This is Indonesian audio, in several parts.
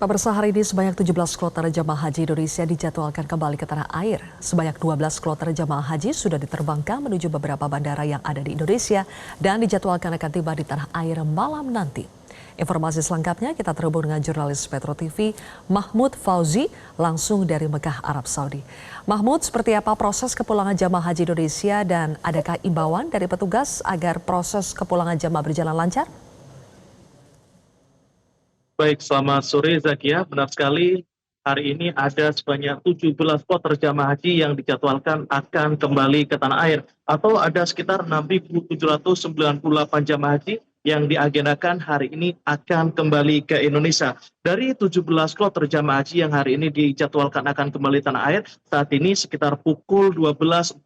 Pemirsa, hari ini sebanyak 17 kloter jemaah haji Indonesia dijadwalkan kembali ke tanah air. Sebanyak 12 kloter jemaah haji sudah diterbangkan menuju beberapa bandara yang ada di Indonesia dan dijadwalkan akan tiba di tanah air malam nanti. Informasi selengkapnya kita terhubung dengan jurnalis Metro TV Mahmud Fauzi langsung dari Mekah, Arab Saudi. Mahmud, seperti apa proses kepulangan jemaah haji Indonesia dan adakah imbauan dari petugas agar proses kepulangan jemaah berjalan lancar? Baik, selamat sore Zakia. Benar sekali, hari ini ada sebanyak 17 kloter jamaah haji yang dijadwalkan akan kembali ke tanah air. Atau ada sekitar 6.798 jamaah haji yang diagendakan hari ini akan kembali ke Indonesia. Dari 17 kloter jamaah haji yang hari ini dijadwalkan akan kembali tanah air, saat ini sekitar pukul 12.45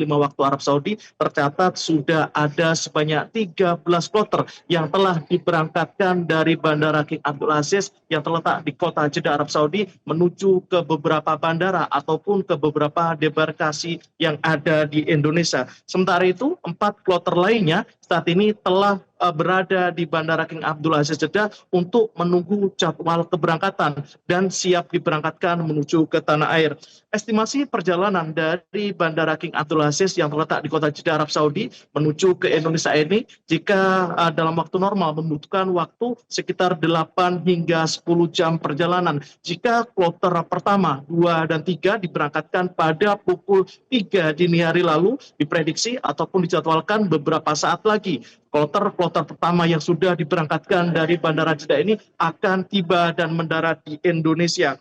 waktu Arab Saudi, tercatat sudah ada sebanyak 13 kloter yang telah diberangkatkan dari Bandara King Abdul Aziz yang terletak di kota Jeddah, Arab Saudi, menuju ke beberapa bandara ataupun ke beberapa debarkasi yang ada di Indonesia. Sementara itu, 4 kloter lainnya saat ini telah berada di Bandara King Abdul Aziz Jeddah untuk menunggu jadwal keberangkatan dan siap diberangkatkan menuju ke tanah air. Estimasi perjalanan dari Bandara King Abdul Aziz yang terletak di kota Jeddah, Arab Saudi menuju ke Indonesia ini jika dalam waktu normal membutuhkan waktu sekitar 8 hingga 10 jam perjalanan. Jika kloter pertama, 2 dan 3 diberangkatkan pada pukul 3 dini hari lalu, diprediksi ataupun dijadwalkan beberapa saat lagi kloter pertama yang sudah diberangkatkan dari Bandara Jeddah ini akan tiba dan mendarat di Indonesia.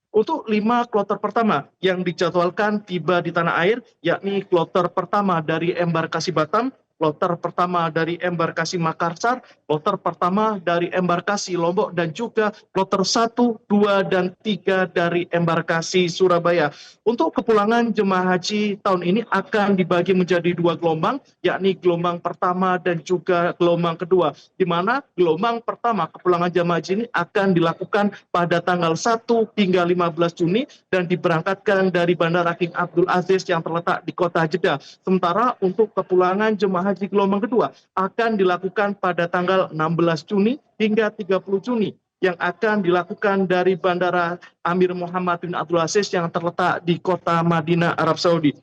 Untuk 5 kloter pertama yang dijadwalkan tiba di tanah air, yakni kloter pertama dari embarkasi Batam, kloter pertama dari embarkasi Makassar, kloter pertama dari embarkasi Lombok, dan juga kloter 1, 2, dan 3 dari embarkasi Surabaya. Untuk kepulangan jemaah haji tahun ini akan dibagi menjadi 2 gelombang, yakni gelombang pertama dan juga gelombang kedua, di mana gelombang pertama kepulangan jemaah haji ini akan dilakukan pada tanggal 1 hingga 15 Juni dan diberangkatkan dari Bandara King Abdul Aziz yang terletak di kota Jeddah. Sementara untuk kepulangan jemaah haji gelombang kedua akan dilakukan pada tanggal 16 Juni hingga 30 Juni yang akan dilakukan dari Bandara Amir Muhammad bin Abdul Aziz yang terletak di kota Madinah, Arab Saudi.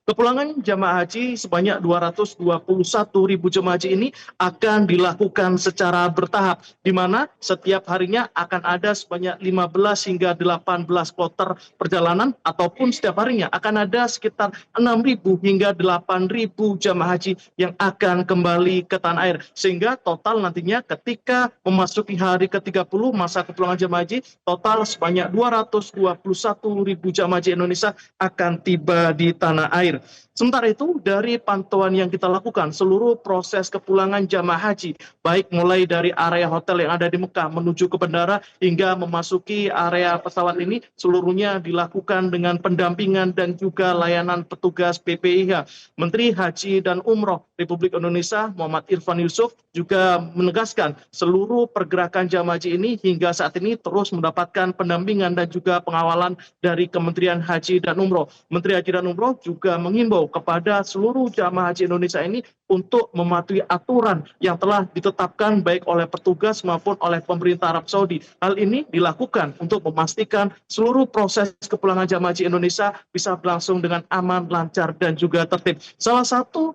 Kepulangan jamaah haji sebanyak 221.000 jemaah haji ini akan dilakukan secara bertahap, di mana setiap harinya akan ada sebanyak 15 hingga 18 kloter perjalanan, ataupun setiap harinya akan ada sekitar 6.000 hingga 8.000 jamaah haji yang akan kembali ke tanah air. Sehingga total nantinya ketika memasuki hari ke-30 masa kepulangan jamaah haji, total sebanyak 221.000 jamaah haji Indonesia akan tiba di tanah air. Sementara itu, dari pantauan yang kita lakukan, seluruh proses kepulangan jamaah haji, baik mulai dari area hotel yang ada di Mekah menuju ke bandara hingga memasuki area pesawat ini, seluruhnya dilakukan dengan pendampingan dan juga layanan petugas BPIH. Menteri Haji dan Umroh Republik Indonesia Muhammad Irfan Yusuf juga menegaskan seluruh pergerakan jamaah haji ini hingga saat ini terus mendapatkan pendampingan dan juga pengawalan dari Kementerian Haji dan Umroh. Menteri Haji dan Umroh juga menghimbau kepada seluruh jamaah haji Indonesia ini untuk mematuhi aturan yang telah ditetapkan baik oleh petugas maupun oleh pemerintah Arab Saudi. Hal ini dilakukan untuk memastikan seluruh proses kepulangan jamaah haji Indonesia bisa berlangsung dengan aman, lancar, dan juga tertib. Salah satu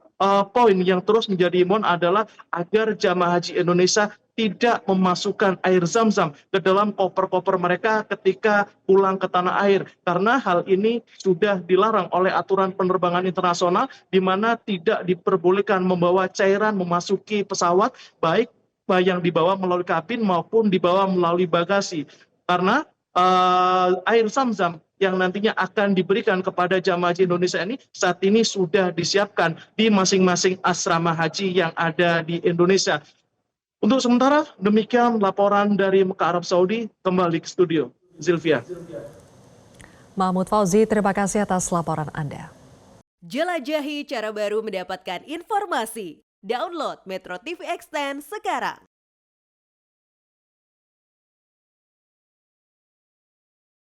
poin yang terus menjadi imbauan adalah agar jamaah haji Indonesia tidak memasukkan air zam-zam ke dalam koper-koper mereka ketika pulang ke tanah air. Karena hal ini sudah dilarang oleh aturan penerbangan internasional, di mana tidak diperbolehkan membawa cairan memasuki pesawat, baik yang dibawa melalui kabin maupun dibawa melalui bagasi. Karena air zam-zam yang nantinya akan diberikan kepada jamaah haji Indonesia ini saat ini sudah disiapkan di masing-masing asrama haji yang ada di Indonesia. Untuk sementara, demikian laporan dari Mekah, Arab Saudi. Kembali ke studio. Zilvia. Mahmud Fauzi, terima kasih atas laporan Anda. Jelajahi cara baru mendapatkan informasi. Download Metro TV Extend sekarang.